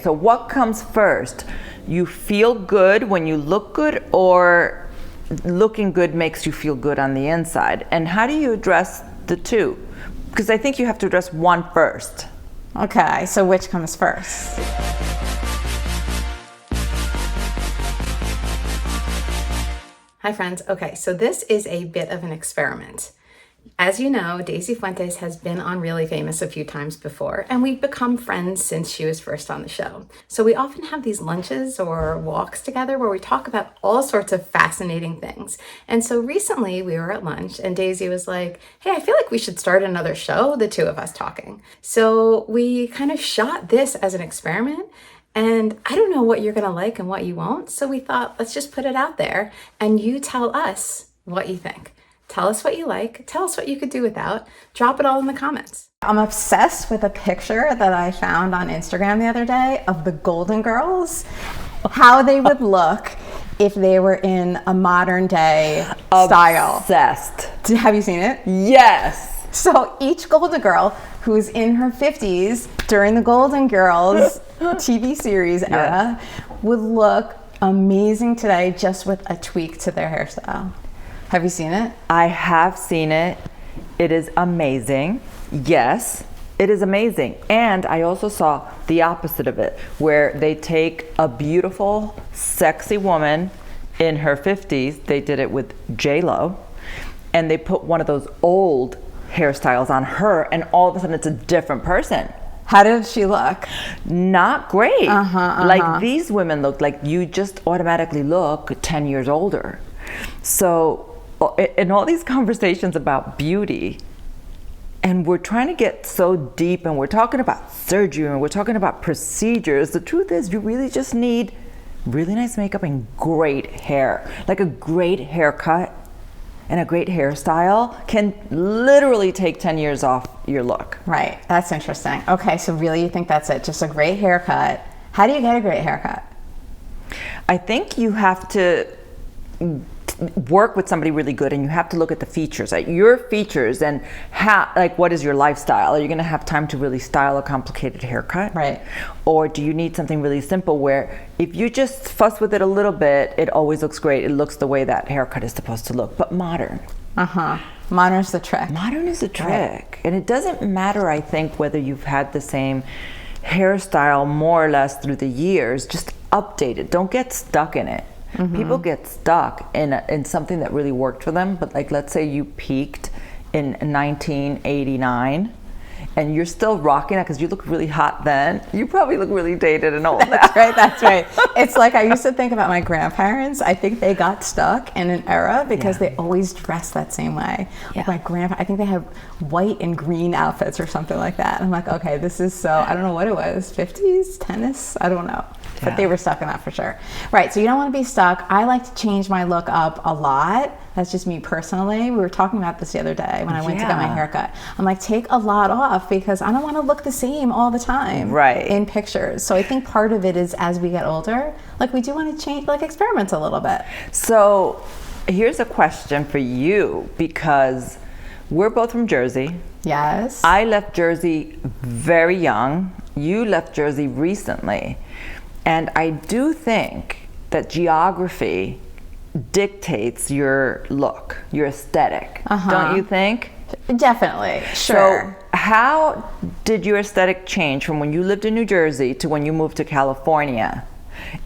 So what comes first? You feel good when you look good, or looking good makes you feel good on the inside? And how do you address the two? Because I think you have to address one first. Okay, so which comes first? Hi friends. Okay, so this is a bit of an experiment. As you know, Daisy Fuentes has been on Really Famous a few times before, and we've become friends since she was first on the show. So we often have these lunches or walks together where we talk about all sorts of fascinating things. And so recently we were at lunch and Daisy was like, hey, I feel like we should start another show, the two of us talking. So we kind of shot this as an experiment. And I don't know what you're going to like and what you won't. So we thought, let's just put it out there and you tell us what you think. Tell us what you like. Tell us what you could do without. Drop it all in the comments. I'm obsessed with a picture that I found on Instagram the other day of the Golden Girls, how they would look if they were in a modern day style. Obsessed. Have you seen it? Yes. So each Golden Girl who's in her 50s during the Golden Girls TV series era would look amazing today just with a tweak to their hairstyle. Have you seen it? I have seen it. It is amazing. Yes, it is amazing. And I also saw the opposite of it, where they take a beautiful, sexy woman in her 50s. They did it with J-Lo, and they put one of those old hairstyles on her, and all of a sudden it's a different person. How did she look? Not great. Like these women look like you just automatically look 10 years older. So in all these conversations about beauty, and we're trying to get so deep, and we're talking about surgery, and we're talking about procedures, the truth is you really just need really nice makeup and great hair. Like a great haircut and a great hairstyle can literally take 10 years off your look. Right, that's interesting. Okay, so really you think that's it, just a great haircut. How do you get a great haircut? I think you have to work with somebody really good, and you have to look at the features, like your features, and how, like, what is your lifestyle? Are you going to have time to really style a complicated haircut? Right. Or do you need something really simple where if you just fuss with it a little bit, it always looks great. It looks the way that haircut is supposed to look, but modern. Modern's the trick. Modern is the trick. Right. And it doesn't matter, I think, whether you've had the same hairstyle more or less through the years. Just update it. Don't get stuck in it. People get stuck in something that really worked for them, but like, let's say you peaked in 1989 and you're still rocking it because you look really hot then, you probably look really dated and old. That's right, that's right. It's like I used to think about my grandparents. I think they got stuck in an era because they always dressed that same way. Like my grandpa, I think they had white and green outfits or something like that. And I'm like, okay, this is so, I don't know what it was, 50s, tennis, I don't know. But they were stuck in that for sure. Right, so you don't want to be stuck. I like to change my look up a lot. That's just me personally. We were talking about this the other day when I went to get my haircut. I'm like, take a lot off because I don't want to look the same all the time in pictures. So I think part of it is as we get older, like we do want to change, like experiment a little bit. So here's a question for you, because we're both from Jersey. Yes. I left Jersey very young. You left Jersey recently. And I do think that geography dictates your look, your aesthetic. Don't you think? Definitely, sure. So how did your aesthetic change from when you lived in New Jersey to when you moved to California?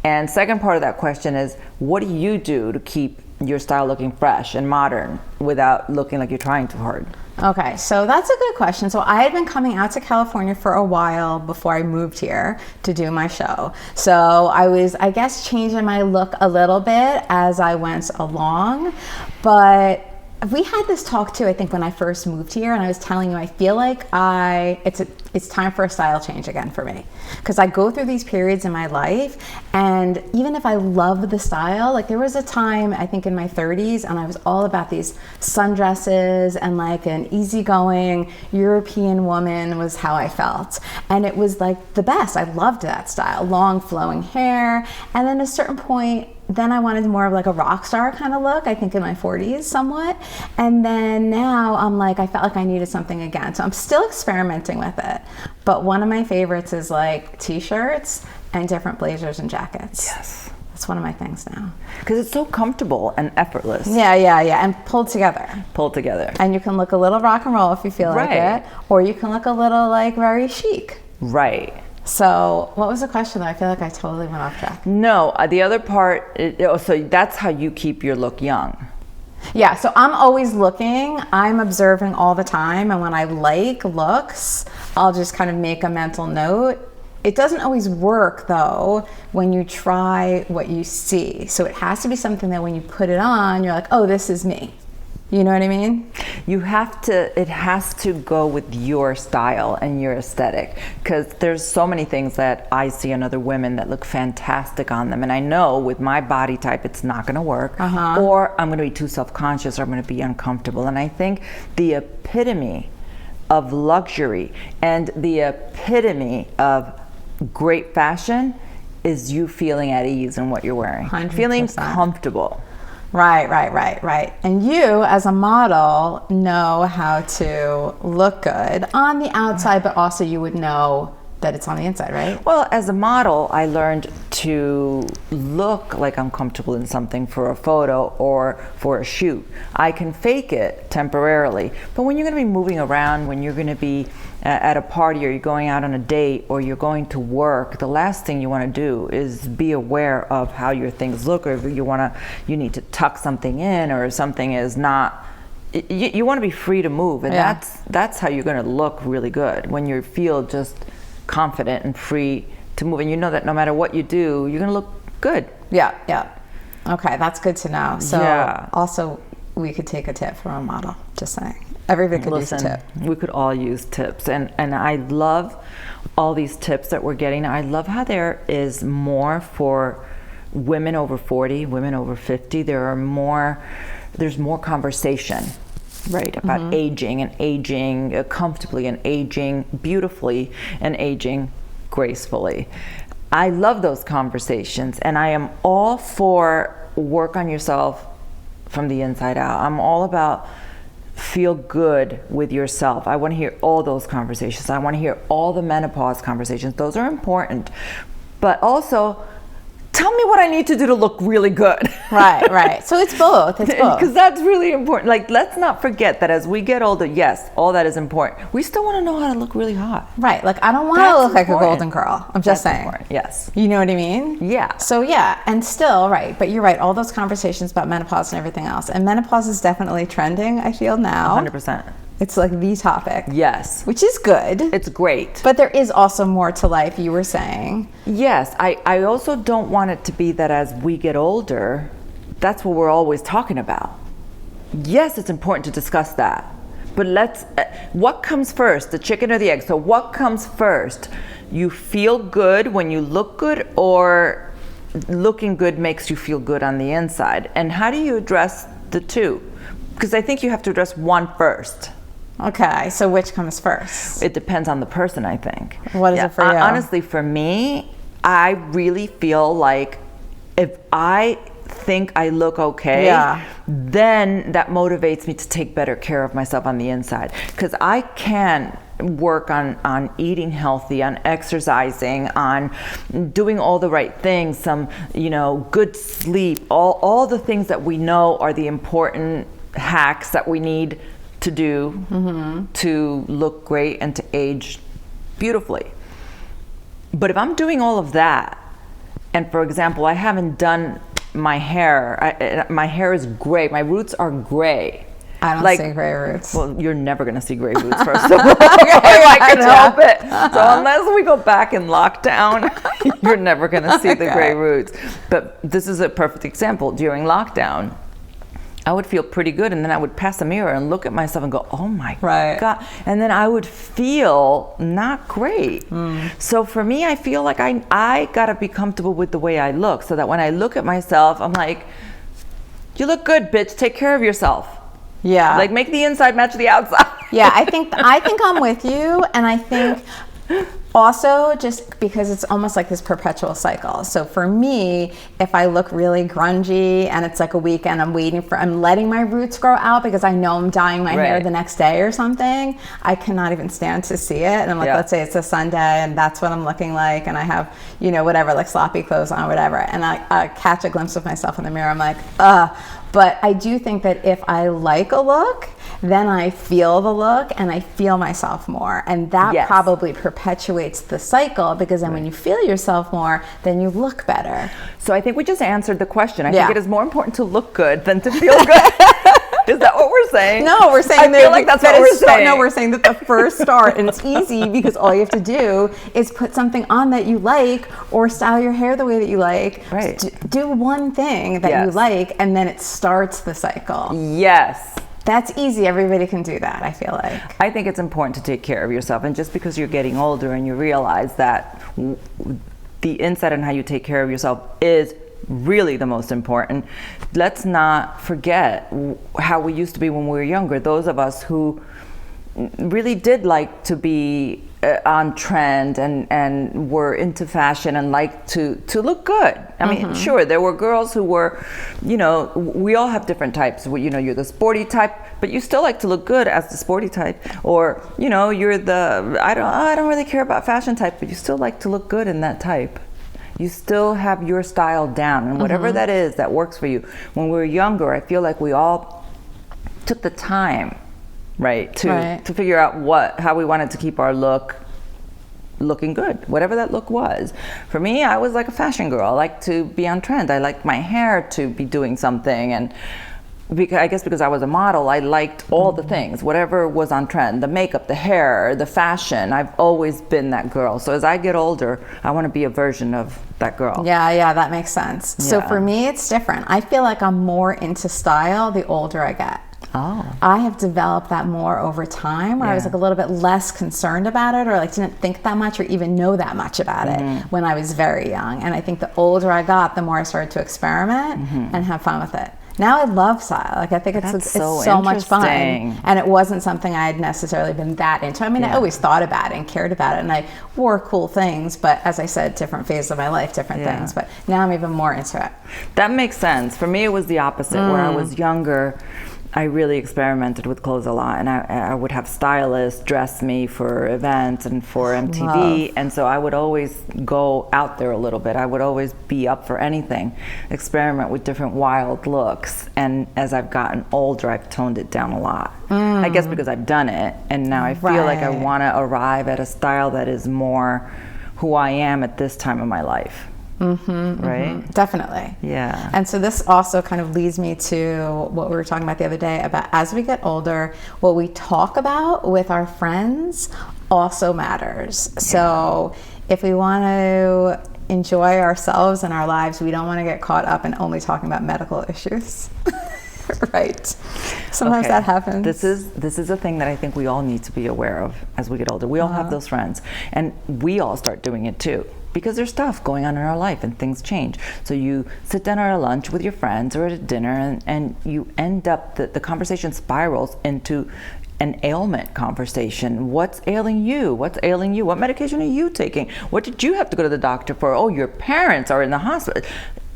And second part of that question is, what do you do to keep your style looking fresh and modern without looking like you're trying too hard? Okay, so that's a good question. So I had been coming out to California for a while before I moved here to do my show. So I was, I guess, changing my look a little bit as I went along. But we had this talk too, I think, when I first moved here, and I was telling you, I feel like it's time for a style change again for me. Because I go through these periods in my life, and even if I love the style, like there was a time, I think in my 30s, and I was all about these sundresses and like an easygoing European woman was how I felt. And it was like the best. I loved that style, long flowing hair. And then at a certain point, then I wanted more of like a rock star kind of look, I think in my 40s somewhat. And then now I'm like, I felt like I needed something again. So I'm still experimenting with it. But one of my favorites is like t-shirts and different blazers and jackets. Yes. That's one of my things now. Because it's so comfortable and effortless. Yeah, and pulled together. And you can look a little rock and roll if you feel like it, or you can look a little like very chic. Right. So what was the question? I feel like I totally went off track. No, the other part, so that's how you keep your look young. Yeah, so I'm always looking, I'm observing all the time, and when I like looks, I'll just kind of make a mental note. It doesn't always work though when you try what you see. So it has to be something that when you put it on, you're like, oh, this is me. You know what I mean? It has to go with your style and your aesthetic, because there's so many things that I see in other women that look fantastic on them. And I know with my body type, it's not gonna work, or I'm gonna be too self-conscious, or I'm gonna be uncomfortable. And I think the epitome of luxury and the epitome of great fashion is you feeling at ease in what you're wearing. 100%. Feeling comfortable. Right. And you, as a model, know how to look good on the outside, but also you would know that it's on the inside, right? Well, as a model, I learned to look like I'm comfortable in something for a photo or for a shoot. I can fake it temporarily, but when you're going to be moving around, when you're going to be at a party, or you're going out on a date, or you're going to work, the last thing you want to do is be aware of how your things look, or if you need to tuck something in, or something is not. You want to be free to move, and that's how you're going to look really good, when you feel just confident and free to move, and you know that no matter what you do, you're going to look good. Yeah. Okay, that's good to know. So also, we could take a tip from a model. Just saying, everybody could use a tip. We could all use tips, and I love all these tips that we're getting. I love how there is more for women over 40, women over 50. There's more conversation, right, about aging, and aging comfortably, and aging beautifully, and aging gracefully. I love those conversations, and I am all for work on yourself from the inside out. I'm all about feel good with yourself. I want to hear all those conversations. I want to hear all the menopause conversations. Those are important. But also, tell me what I need to do to look really good. Right. So it's both. Because that's really important. Like, let's not forget that as we get older, yes, all that is important. We still want to know how to look really hot. Right. Like, I don't want to look like a golden girl. I'm just saying. Important. Yes. You know what I mean? Yeah. So and still, right. But you're right. All those conversations about menopause and everything else. And menopause is definitely trending, I feel now. 100%. It's like the topic. Yes. Which is good. It's great. But there is also more to life, you were saying. Yes. I also don't want it to be that as we get older, that's what we're always talking about. Yes, it's important to discuss that. But what comes first, the chicken or the egg? So what comes first? You feel good when you look good, or looking good makes you feel good on the inside? And how do you address the two? Because I think you have to address one first. Okay, so which comes first? It depends on the person, I think. What is it for you? Honestly, for me, I really feel like if I think I look okay, then that motivates me to take better care of myself on the inside. Because I can work on eating healthy, on exercising, on doing all the right things, some good sleep, all the things that we know are the important hacks that we need to do to look great and to age beautifully. But if I'm doing all of that, and for example, I haven't done my hair, my hair is gray, my roots are gray. I don't see gray roots. Well, you're never going to see gray roots, first of all. I can help it. So unless we go back in lockdown, you're never going to see the gray roots. But this is a perfect example. During lockdown, I would feel pretty good, and then I would pass a mirror and look at myself and go, oh my God. And then I would feel not great. So for me, I feel like I gotta be comfortable with the way I look, so that when I look at myself, I'm like, you look good, bitch, take care of yourself. Yeah. Like, make the inside match the outside. Yeah, I think I'm with you, and I think Also, just because it's almost like this perpetual cycle. So for me, if I look really grungy and it's like a weekend, I'm letting my roots grow out because I know I'm dyeing my hair the next day or something, I cannot even stand to see it. And I'm like, let's say it's a Sunday and that's what I'm looking like, and I have, you know, whatever, like sloppy clothes on, whatever, and I catch a glimpse of myself in the mirror, I'm like, ugh. But I do think that if I like a look, then I feel the look and I feel myself more. And that probably perpetuates the cycle, because then when you feel yourself more, then you look better. So I think we just answered the question. I think it is more important to look good than to feel good. Is that what we're saying? No, we're saying I feel like that's what we're saying. No, we're saying that the first start, and it's easy because all you have to do is put something on that you like, or style your hair the way that you like. Right. Do one thing that you like, and then it starts the cycle. Yes. That's easy. Everybody can do that, I feel like. I think it's important to take care of yourself. And just because you're getting older and you realize that the insight on how you take care of yourself is really the most important, let's not forget how we used to be when we were younger. Those of us who really did like to be on trend and were into fashion and liked to look good. I mean, sure, there were girls who were, you know, we all have different types. You know, you're the sporty type, but you still like to look good as the sporty type. Or, you know, you're the, I don't really care about fashion type, but you still like to look good in that type. You still have your style down, and whatever that is that works for you. When we were younger, I feel like we all took the time, to figure out how we wanted to keep our look looking good, whatever that look was. For me, I was like a fashion girl. I liked to be on trend. I liked my hair to be doing something, and because I was a model, I liked all the things, whatever was on trend, the makeup, the hair, the fashion. I've always been that girl. So as I get older, I want to be a version of that girl. Yeah, that makes sense. So for me, it's different. I feel like I'm more into style the older I get. Oh. I have developed that more over time, where I was like a little bit less concerned about it, or like didn't think that much or even know that much about it when I was very young. And I think the older I got, the more I started to experiment and have fun with it. Now I love style. Like I think it's so much fun, and it wasn't something I had necessarily been that into. I mean, I always thought about it and cared about it, and I wore cool things. But as I said, different phases of my life, different things. But now I'm even more into it. That makes sense. For me, it was the opposite. When I was younger, I really experimented with clothes a lot, and I would have stylists dress me for events and for MTV, and so I would always go out there a little bit. I would always be up for anything, experiment with different wild looks, and as I've gotten older, I've toned it down a lot. I guess because I've done it, and now I feel like I want to arrive at a style that is more who I am at this time of my life. Right? Definitely. Yeah. And so this also kind of leads me to what we were talking about the other day about as we get older, what we talk about with our friends also matters. Yeah. So if we want to enjoy ourselves and our lives, we don't want to get caught up in only talking about medical issues. Right. Sometimes that happens. This is a thing that I think we all need to be aware of as we get older. We all have those friends, and we all start doing it too, because there's stuff going on in our life and things change. So you sit down at a lunch with your friends or at a dinner, and you end up, the conversation spirals into an ailment conversation. What's ailing you? What's ailing you? What medication are you taking? What did you have to go to the doctor for? Oh, your parents are in the hospital.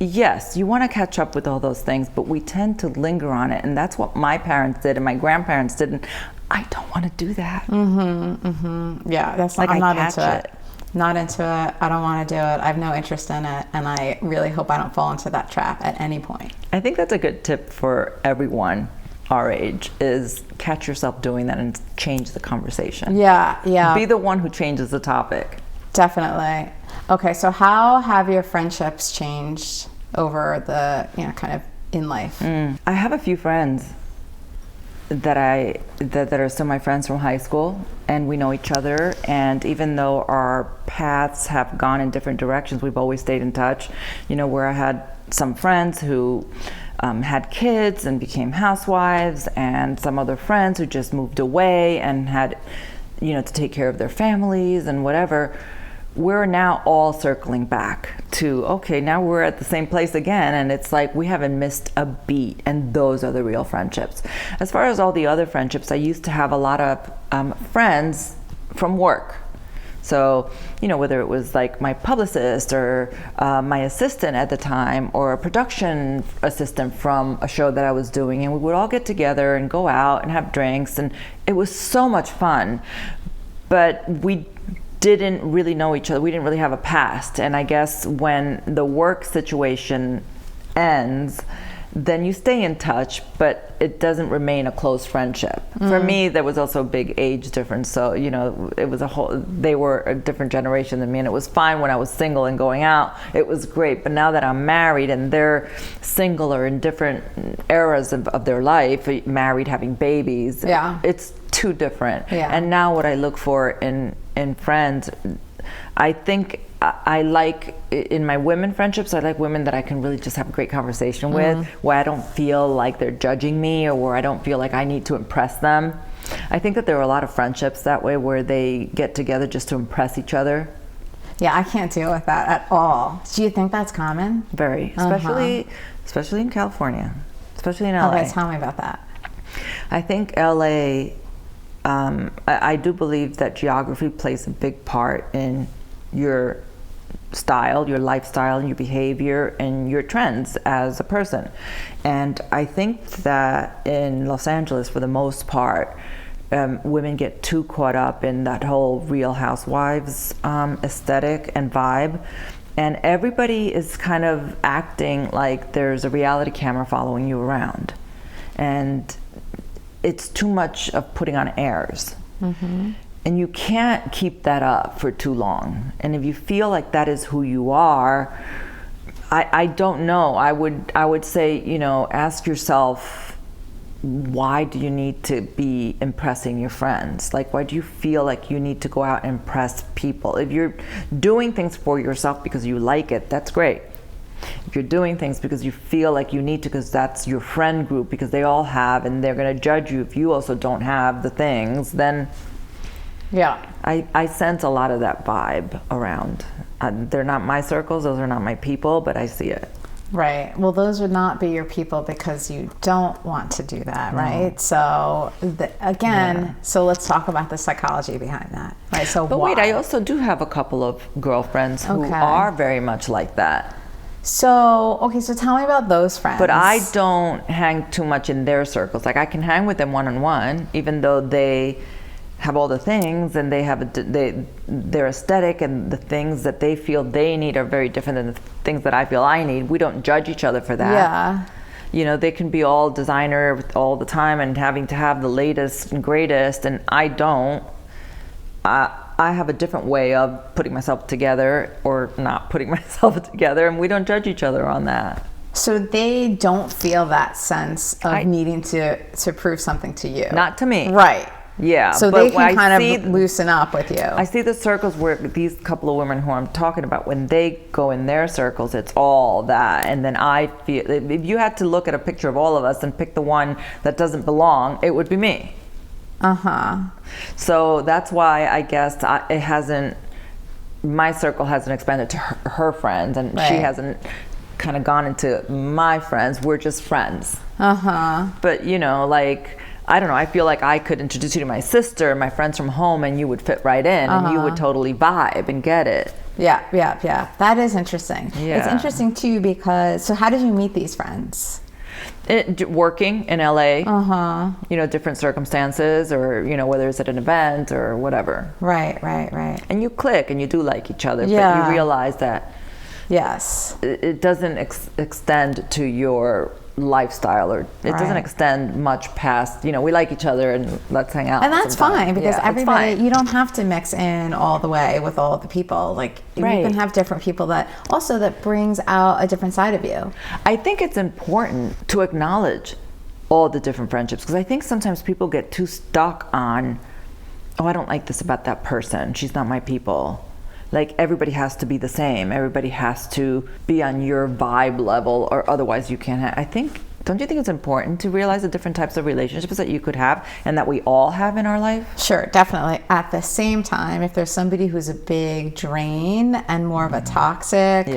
Yes, you want to catch up with all those things, but we tend to linger on it, and that's what my parents did and my grandparents did, and I don't want to do that. Yeah, that's like I'm not catch into it. Not into it. I don't want to do it. I have no interest in it, and I really hope I don't fall into that trap at any point. I think that's a good tip for everyone our age, is catch yourself doing that and change the conversation. Yeah. Be the one who changes the topic. Definitely. Okay, so how have your friendships changed over the, kind of in life? I have a few friends that are still my friends from high school, and we know each other, and even though our paths have gone in different directions, we've always stayed in touch. Where I had some friends who had kids and became housewives, and some other friends who just moved away and had to take care of their families and whatever. We're now all circling back to, okay, now we're at the same place again, and it's like we haven't missed a beat, and those are the real friendships. As far as all the other friendships, I used to have a lot of friends from work. So, whether it was like my publicist or my assistant at the time, or a production assistant from a show that I was doing, and we would all get together and go out and have drinks, and it was so much fun. But we didn't really know each other. We didn't really have a past. And I guess when the work situation ends, then you stay in touch, but it doesn't remain a close friendship. For me, there was also a big age difference. So, it was they were a different generation than me, and it was fine when I was single and going out. It was great. But now that I'm married and they're single or in different eras of their life, married, having babies, it's too different. Yeah. And now what I look for in friends, I think I like, in my women friendships, I like women that I can really just have a great conversation with, where I don't feel like they're judging me, or where I don't feel like I need to impress them. I think that there are a lot of friendships that way, where they get together just to impress each other. Yeah, I can't deal with that at all. Do you think that's common? Very, especially in California, especially in LA. Okay, tell me about that. I think LA, I do believe that geography plays a big part in your style, your lifestyle, your behavior, and your trends as a person. And I think that in Los Angeles, for the most part, women get too caught up in that whole Real Housewives aesthetic and vibe. And everybody is kind of acting like there's a reality camera following you around. And it's too much of putting on airs. And you can't keep that up for too long. And if you feel like that is who you are, I don't know. I would say, ask yourself, why do you need to be impressing your friends? Like, why do you feel like you need to go out and impress people? If you're doing things for yourself because you like it, that's great. If you're doing things because you feel like you need to, because that's your friend group, because they all have, and they're going to judge you if you also don't have the things, then I sense a lot of that vibe around. They're not my circles, those are not my people, but I see it. Right. Well, those would not be your people because you don't want to do that, right? So so let's talk about the psychology behind that, right? So but wait, I also do have a couple of girlfriends who are very much like that. So tell me about those friends. But I don't hang too much in their circles. Like, I can hang with them one-on-one, even though they have all the things, and they have their aesthetic, and the things that they feel they need are very different than the things that I feel I need. We don't judge each other for that. Yeah. They can be all designer all the time and having to have the latest and greatest, and I don't. I have a different way of putting myself together or not putting myself together, and we don't judge each other on that. So they don't feel that sense of needing to prove something to you. Not to me. Right. Yeah. So they can kind of loosen up with you. I see the circles where these couple of women who I'm talking about, when they go in their circles, it's all that. And then I feel, if you had to look at a picture of all of us and pick the one that doesn't belong, it would be me. So that's why I guess my circle hasn't expanded to her friends, and she hasn't kind of gone into my friends. We're just friends. But I don't know, I feel like I could introduce you to my sister and my friends from home, and you would fit right in, and you would totally vibe and get it. Yeah. That is interesting. It's interesting too, because, so how did you meet these friends? Working in LA, different circumstances, or, whether it's at an event or whatever. Right. And you click and you do like each other, but you realize that it doesn't extend to your lifestyle, or it doesn't extend much past, we like each other and let's hang out. And that's fine, because everybody, you don't have to mix in all the way with all the people. Like, you can have different people that brings out a different side of you. I think it's important to acknowledge all the different friendships, because I think sometimes people get too stuck on, I don't like this about that person, she's not my people. Like, everybody has to be the same. Everybody has to be on your vibe level, or otherwise you can't don't you think it's important to realize the different types of relationships that you could have and that we all have in our life? Sure, definitely. At the same time, if there's somebody who's a big drain and more of a toxic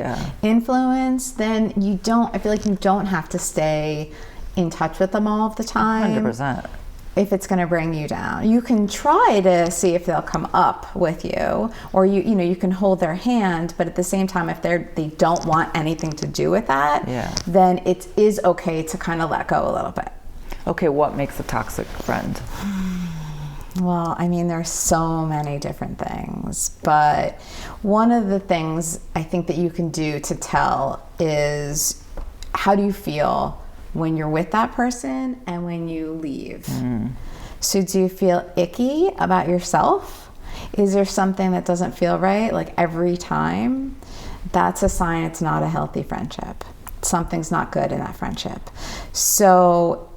influence, then I feel like you don't have to stay in touch with them all of the time. 100%. if it's going to bring you down. You can try to see if they'll come up with you, or you can hold their hand, but at the same time, if they don't want anything to do with that, then it is okay to kind of let go a little bit. Okay, what makes a toxic friend? Well, I mean, there's so many different things, but one of the things I think that you can do to tell is, how do you feel when you're with that person and when you leave? So do you feel icky about yourself? Is there something that doesn't feel right, like every time? That's a sign it's not a healthy friendship. Something's not good in that friendship. So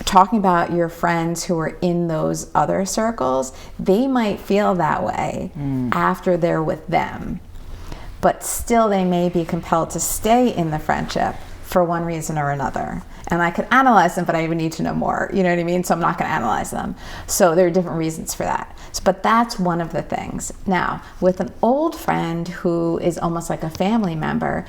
talking about your friends who are in those other circles, they might feel that way after they're with them, but still they may be compelled to stay in the friendship for one reason or another. And I could analyze them, but I would need to know more, you know what I mean? So I'm not going to analyze them. So there are different reasons for that. But that's one of the things. Now, with an old friend who is almost like a family member,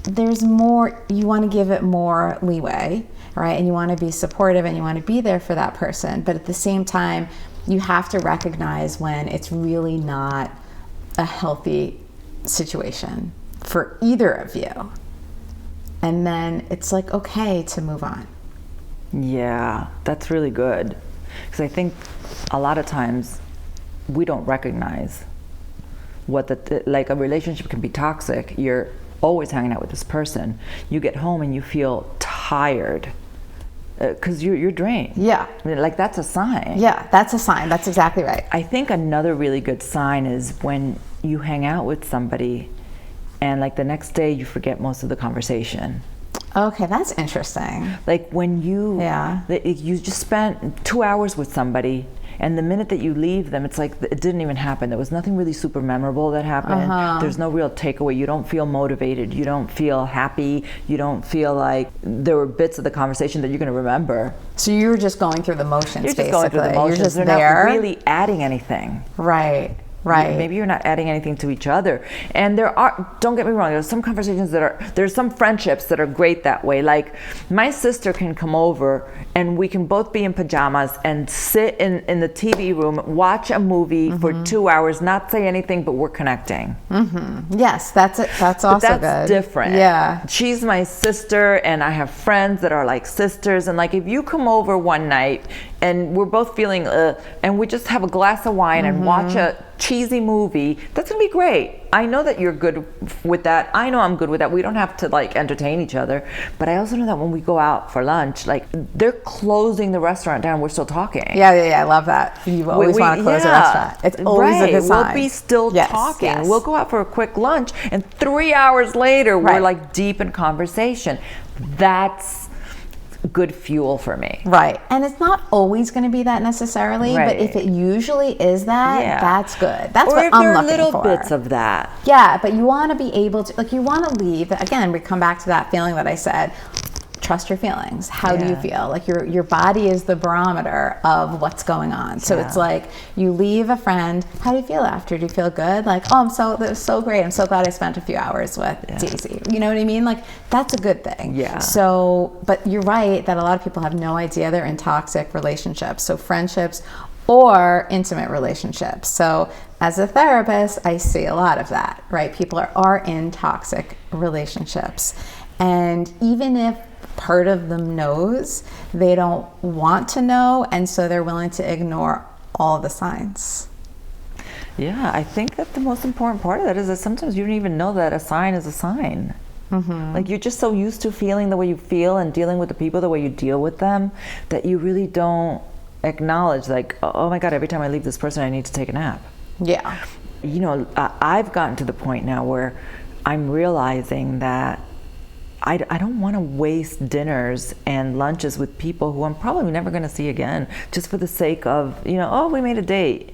there's more, you want to give it more leeway, right? And you want to be supportive and you want to be there for that person. But at the same time, you have to recognize when it's really not a healthy situation for either of you. And then it's like, okay to move on. Yeah, that's really good. Because I think a lot of times we don't recognize what like a relationship can be toxic. You're always hanging out with this person. You get home and you feel tired because you're drained. Yeah. I mean, like, that's a sign. Yeah, that's a sign. That's exactly right. I think another really good sign is when you hang out with somebody and like the next day you forget most of the conversation. Okay, that's interesting. Like when you just spent 2 hours with somebody, and the minute that you leave them, it's like it didn't even happen. There was nothing really super memorable that happened. There's no real takeaway. You don't feel motivated. You don't feel happy. You don't feel like there were bits of the conversation that you're going to remember. So you were just going through the motions, You're just going through the motions. You're just They're there. not really adding anything. Right. Right. Maybe you're not adding anything to each other. And there are, don't get me wrong, there's some conversations there's some friendships that are great that way. Like my sister can come over and we can both be in pajamas and sit in the TV room, watch a movie for 2 hours, not say anything, but we're connecting. Yes, that's it. That's also good. That's different. Yeah. She's my sister and I have friends that are like sisters. And like if you come over one night and we're both feeling and we just have a glass of wine and watch a cheesy movie, that's gonna be great. I know that you're good with that. I know I'm good with that. We don't have to like entertain each other. But I also know that when we go out for lunch, like they're closing the restaurant down, we're still talking. Yeah, I love that. You always want to close a restaurant. It's always a good sign. We'll be still talking. Yes. We'll go out for a quick lunch and 3 hours later we're like deep in conversation. That's good fuel for me. Right. And it's not always going to be that necessarily, but if it usually is that, that's good. That's what I'm looking for. Or if there are little bits of that. Yeah, but you want to be able to, like, you want to leave. Again, we come back to that feeling that I said. Trust your feelings. How do you feel? Like your body is the barometer of what's going on. So it's like you leave a friend. How do you feel after? Do you feel good? Like, oh, that was so great. I'm so glad I spent a few hours with Daisy. You know what I mean? Like that's a good thing. Yeah. So, but you're right that a lot of people have no idea they're in toxic relationships. So friendships or intimate relationships. So as a therapist, I see a lot of that, right? People are in toxic relationships. And even if part of them knows, they don't want to know, and so they're willing to ignore all the signs. Yeah, I think that the most important part of that is that sometimes you don't even know that a sign is a sign. Like you're just so used to feeling the way you feel and dealing with the people the way you deal with them that you really don't acknowledge, like, oh my God, every time I leave this person I need to take a nap. Yeah. You know, I've gotten to the point now where I'm realizing that I don't want to waste dinners and lunches with people who I'm probably never going to see again just for the sake of, you know, oh, we made a date.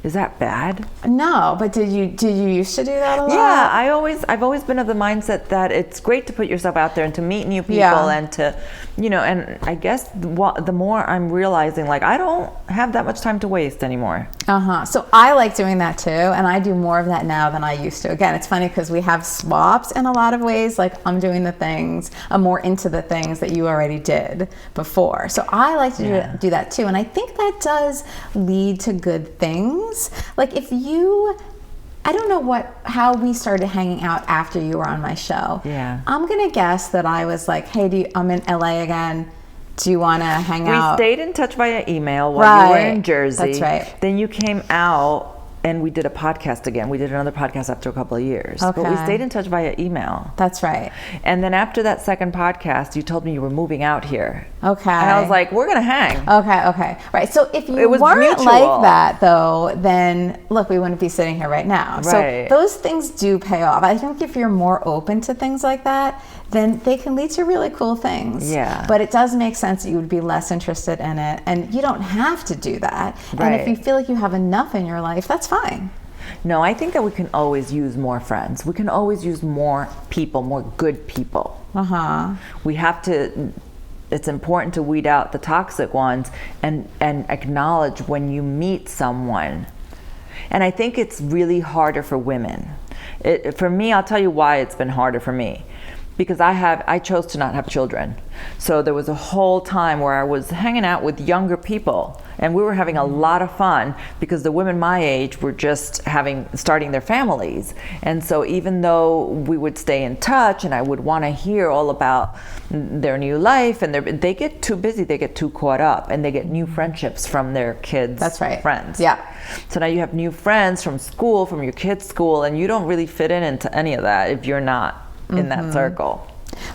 Is that bad? No, but did you used to do that a lot? Yeah, I've always been of the mindset that it's great to put yourself out there and to meet new people and to, and I guess the more I'm realizing, like, I don't have that much time to waste anymore. So I like doing that too, and I do more of that now than I used to. Again, it's funny because we have swaps in a lot of ways. Like, I'm doing I'm more into the things that you already did before. So I like to do that too, and I think that does lead to good things. Like, I don't know how we started hanging out after you were on my show. Yeah. I'm gonna guess that I was like, hey, I'm in LA again. Do you want to hang out? We stayed in touch via email while you were in Jersey. That's right. Then you came out and we did a podcast again. We did another podcast after a couple of years. Okay. But we stayed in touch via email. That's right. And then after that second podcast, you told me you were moving out here. Okay. And I was like, we're going to hang. Okay. Right. So if you weren't mutual. like that, though, then look, we wouldn't be sitting here right now. Right. So those things do pay off. I think if you're more open to things like that, then they can lead to really cool things. Yeah. But it does make sense that you would be less interested in it. And you don't have to do that. Right. And if you feel like you have enough in your life, that's fine. No, I think that we can always use more friends. We can always use more people, more good people. We have to, it's important to weed out the toxic ones and acknowledge when you meet someone. And I think it's really harder for women. For me, I'll tell you why it's been harder for me. Because I chose to not have children. So there was a whole time where I was hanging out with younger people and we were having a lot of fun because the women my age were just starting their families. And so even though we would stay in touch and I would want to hear all about their new life, and they get too busy, they get too caught up, and they get new friendships from their kids' friends. Yeah. So now you have new friends from school, from your kids' school, and you don't really fit into any of that if you're not in that circle.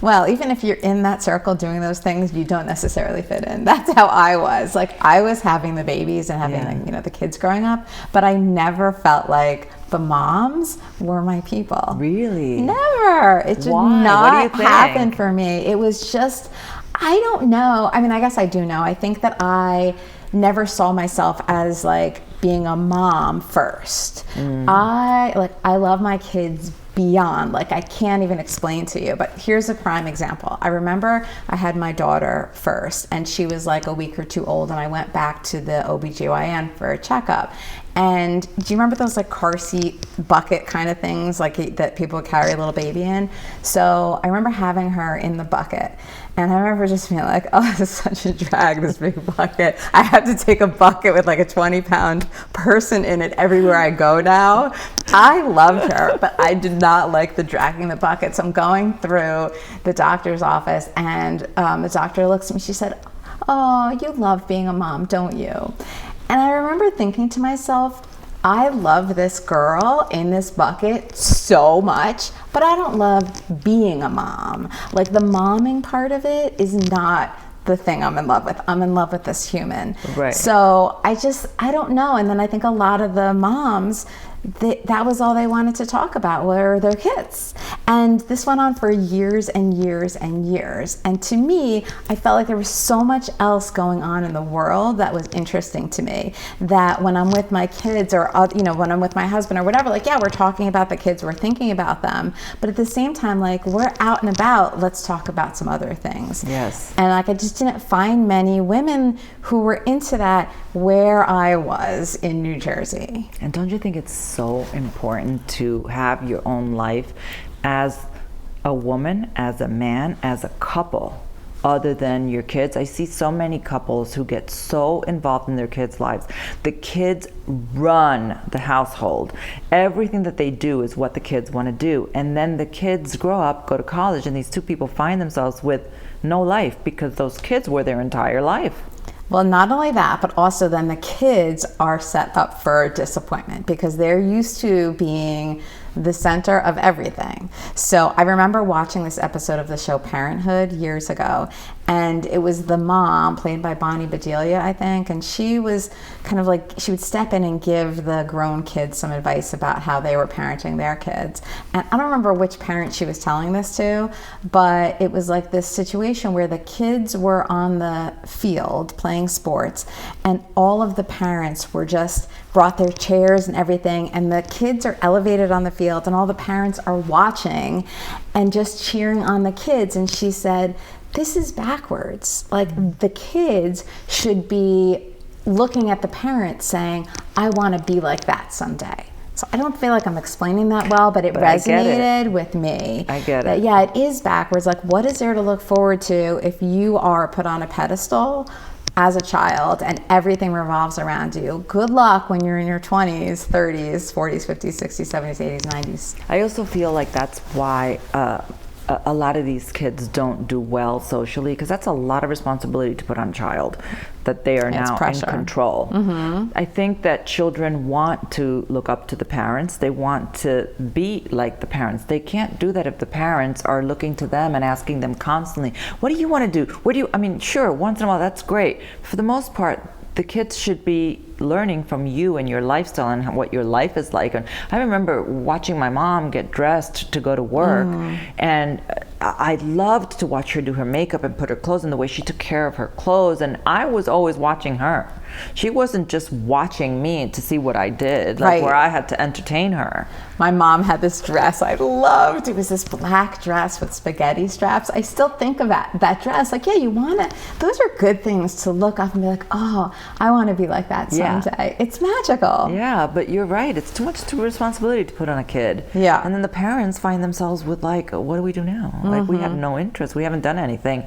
Well, even if you're in that circle doing those things, you don't necessarily fit in. That's how I was. Like, I was having the babies and having the kids growing up, but I never felt like the moms were my people. Really? Never. It did not happen for me. It was just, I don't know. I mean, I guess I do know. I think that I never saw myself as like being a mom first. I love my kids beyond, like, I can't even explain to you, but here's a prime example. I remember I had my daughter first and she was like a week or two old and I went back to the OBGYN for a checkup. And do you remember those like car seat bucket kind of things like that people carry a little baby in? So I remember having her in the bucket and I remember just being like, oh, this is such a drag, this big bucket. I have to take a bucket with like a 20-pound person in it everywhere I go now. I loved her, but I did not like the dragging the bucket. So I'm going through the doctor's office and the doctor looks at me, she said, oh, you love being a mom, don't you? And I remember thinking to myself, I love this girl in this bucket so much, but I don't love being a mom. Like, the momming part of it is not the thing I'm in love with. I'm in love with this human. Right. So I don't know. And then I think a lot of the moms, that was all they wanted to talk about were their kids. And this went on for years and years and years. And to me, I felt like there was so much else going on in the world that was interesting to me, that when I'm with my kids or, when I'm with my husband or whatever, like, yeah, we're talking about the kids, we're thinking about them. But at the same time, like, we're out and about, let's talk about some other things. Yes. And like, I just didn't find many women who were into that where I was in New Jersey. And don't you think it's so important to have your own life as a woman, as a man, as a couple, other than your kids? I see so many couples who get so involved in their kids' lives. The kids run the household. Everything that they do is what the kids want to do. And then the kids grow up, go to college, and these two people find themselves with no life because those kids were their entire life. Well, not only that, but also then the kids are set up for disappointment because they're used to being the center of everything. So I remember watching this episode of the show Parenthood years ago, and it was the mom played by Bonnie Bedelia, I think, and she was kind of like, she would step in and give the grown kids some advice about how they were parenting their kids. And I don't remember which parent she was telling this to, but it was like this situation where the kids were on the field playing sports and all of the parents were brought their chairs and everything, and the kids are elevated on the field and all the parents are watching and just cheering on the kids. And she said, this is backwards. Like, the kids should be looking at the parents saying, I want to be like that someday. So I don't feel like I'm explaining that well, but it resonated with me. I get it. Yeah, it is backwards. Like, what is there to look forward to if you are put on a pedestal as a child and everything revolves around you? Good luck when you're in your 20s, 30s, 40s, 50s, 60s, 70s, 80s, 90s. I also feel like that's why a lot of these kids don't do well socially, because that's a lot of responsibility to put on a child, that they are now in control. I think that children want to look up to the parents. They want to be like the parents. They can't do that if the parents are looking to them and asking them constantly, what do you want to do? What do you, I mean, sure, once in a while, that's great. For the most part, the kids should be learning from you and your lifestyle and what your life is like. And I remember watching my mom get dressed to go to work, and I loved to watch her do her makeup and put her clothes in, the way she took care of her clothes. And I was always watching her. She wasn't just watching me to see what I did, like where I had to entertain her. My mom had this dress I loved. It was this black dress with spaghetti straps. I still think of that dress. Like, yeah, you want to, those are good things to look up and be like, oh, I want to be like that someday. It's magical. Yeah, but you're right. It's too much responsibility to put on a kid. Yeah. And then the parents find themselves with like, what do we do now? Like, we have no interest. We haven't done anything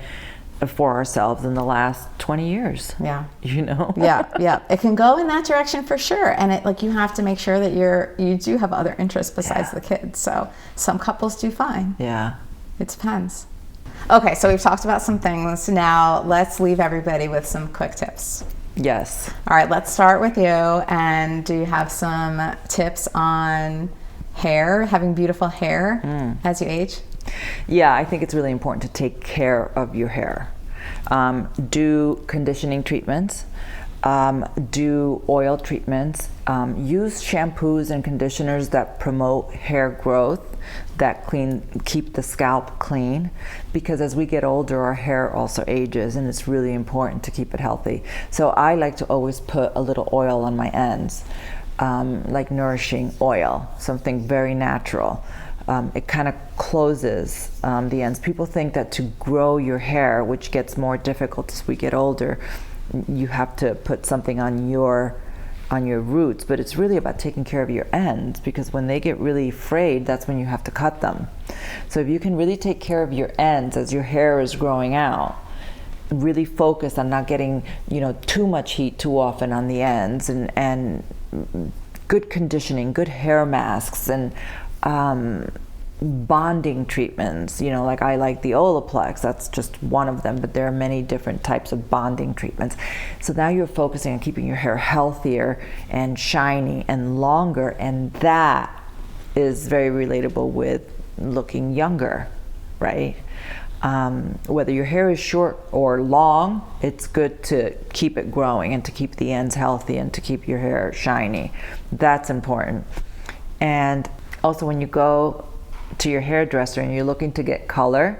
for ourselves in the last 20 years. Yeah. You know? Yeah. It can go in that direction for sure. And it, like, you have to make sure that you do have other interests besides the kids. So some couples do fine. Yeah. It depends. Okay, so we've talked about some things. Now let's leave everybody with some quick tips. Yes. All right, let's start with you. And do you have some tips on hair, having beautiful hair as you age? Yeah, I think it's really important to take care of your hair. Do conditioning treatments, do oil treatments, use shampoos and conditioners that promote hair growth, that keep the scalp clean, because as we get older, our hair also ages, and it's really important to keep it healthy. So I like to always put a little oil on my ends, like nourishing oil, something very natural. It kind of closes the ends. People think that to grow your hair, which gets more difficult as we get older, you have to put something on your roots, but it's really about taking care of your ends, because when they get really frayed, that's when you have to cut them. So if you can really take care of your ends as your hair is growing out, really focus on not getting, too much heat too often on the ends, and good conditioning, good hair masks, and bonding treatments, like I like the Olaplex, that's just one of them, but there are many different types of bonding treatments. So now you're focusing on keeping your hair healthier and shiny and longer, and that is very relatable with looking younger, right? Whether your hair is short or long, it's good to keep it growing and to keep the ends healthy and to keep your hair shiny. That's important. And also, when you go to your hairdresser and you're looking to get color,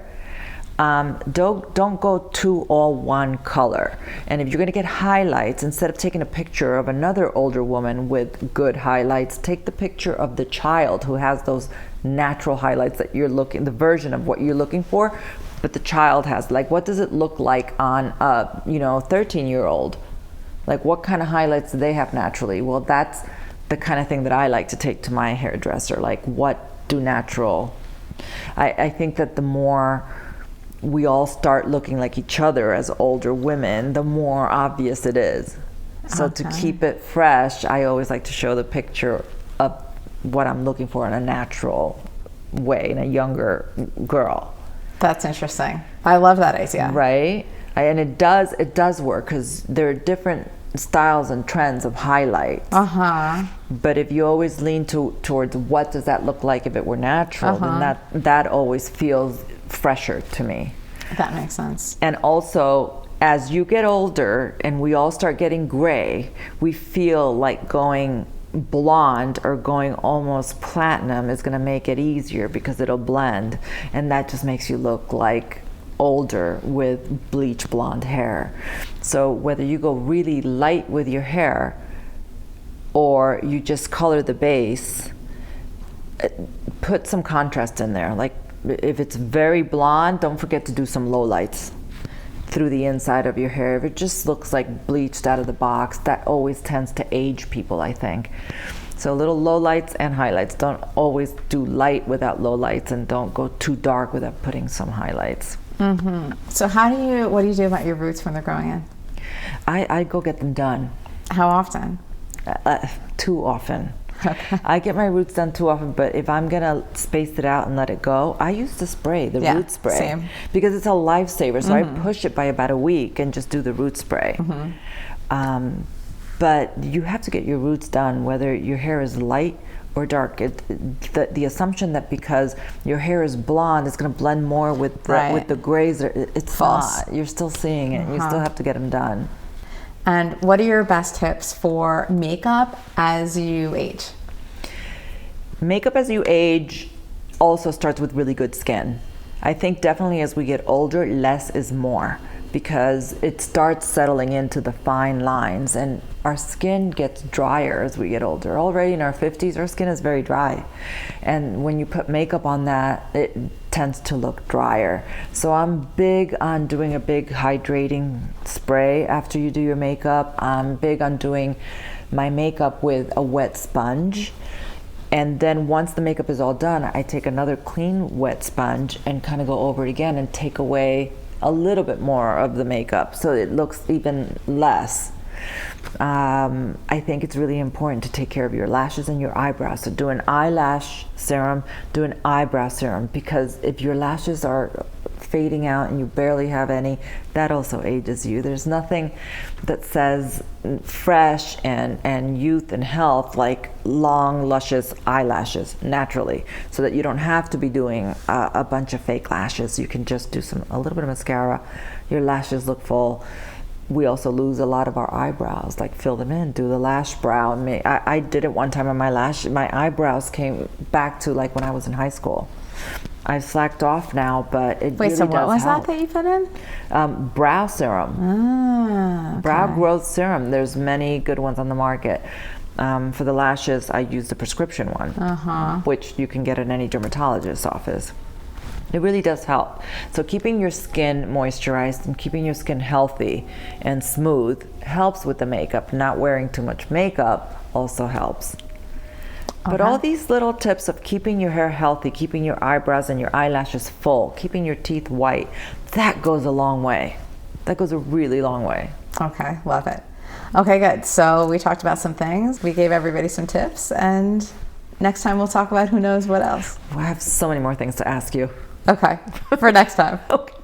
don't go too all one color. And if you're going to get highlights, instead of taking a picture of another older woman with good highlights, take the picture of the child who has those natural highlights that you're looking, the version of what you're looking for, but the child has. Like, what does it look like on a 13-year-old? Like, what kind of highlights do they have naturally? Well, that's the kind of thing that I like to take to my hairdresser. Like, what do natural? I think that the more we all start looking like each other as older women, the more obvious it is. So to keep it fresh, I always like to show the picture of what I'm looking for in a natural way in a younger girl. That's interesting. I love that idea. Right? And it does work, because there are different styles and trends of highlights. But if you always lean towards what does that look like if it were natural, then that always feels fresher to me. That makes sense. And also, as you get older and we all start getting gray, we feel like going blonde or going almost platinum is going to make it easier because it'll blend, and that just makes you look like older with bleach blonde hair. So whether you go really light with your hair or you just color the base, put some contrast in there. Like if it's very blonde, don't forget to do some lowlights through the inside of your hair. If it just looks like bleached out of the box, that always tends to age people, I think. So little lowlights and highlights. Don't always do light without lowlights, and don't go too dark without putting some highlights. So what do you do about your roots when they're growing in? I go get them done. How often? Too often. Okay. I get my roots done too often, but if I'm gonna space it out and let it go, I use the spray, the root spray, same. because it's a lifesaver. So I push it by about a week and just do the root spray. But you have to get your roots done, whether your hair is light or dark. The assumption that because your hair is blonde, it's going to blend more with the grays, it's false. not. You're still seeing it. You still have to get them done. And what are your best tips for makeup as you age? Makeup as you age also starts with really good skin. I think definitely as we get older, less is more, because it starts settling into the fine lines, and our skin gets drier as we get older. Already in our 50s, our skin is very dry. And when you put makeup on that, it tends to look drier. So I'm big on doing a big hydrating spray after you do your makeup. I'm big on doing my makeup with a wet sponge. And then once the makeup is all done, I take another clean wet sponge and kind of go over it again and take away a little bit more of the makeup so it looks even less. I think it's really important to take care of your lashes and your eyebrows. So do an eyelash serum, do an eyebrow serum, because if your lashes are fading out and you barely have any, that also ages you. There's nothing that says fresh and youth and health like long, luscious eyelashes naturally, so that you don't have to be doing a bunch of fake lashes. You can just do a little bit of mascara. Your lashes look full. We also lose a lot of our eyebrows, like fill them in, do the lash brow. I did it one time and my eyebrows came back to like when I was in high school. I've slacked off now, but it really does help. Wait, so what was that you put in? Brow serum. Okay. Brow growth serum. There's many good ones on the market. For the lashes, I use the prescription one, which you can get at any dermatologist's office. It really does help. So keeping your skin moisturized and keeping your skin healthy and smooth helps with the makeup. Not wearing too much makeup also helps. But all these little tips of keeping your hair healthy, keeping your eyebrows and your eyelashes full, keeping your teeth white, that goes a long way. That goes a really long way. Okay, love it. Okay, good. So we talked about some things. We gave everybody some tips, and next time we'll talk about who knows what else. I have so many more things to ask you. Okay, for next time. Okay.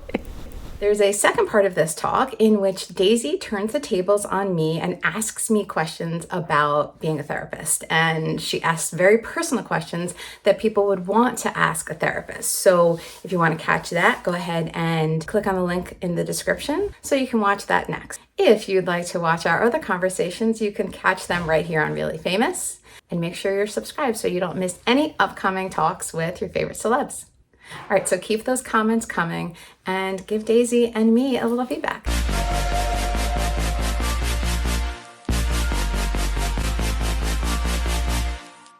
There's a second part of this talk in which Daisy turns the tables on me and asks me questions about being a therapist. And she asks very personal questions that people would want to ask a therapist. So if you want to catch that, go ahead and click on the link in the description so you can watch that next. If you'd like to watch our other conversations, you can catch them right here on Really Famous. And make sure you're subscribed so you don't miss any upcoming talks with your favorite celebs. All right, so keep those comments coming and give Daisy and me a little feedback.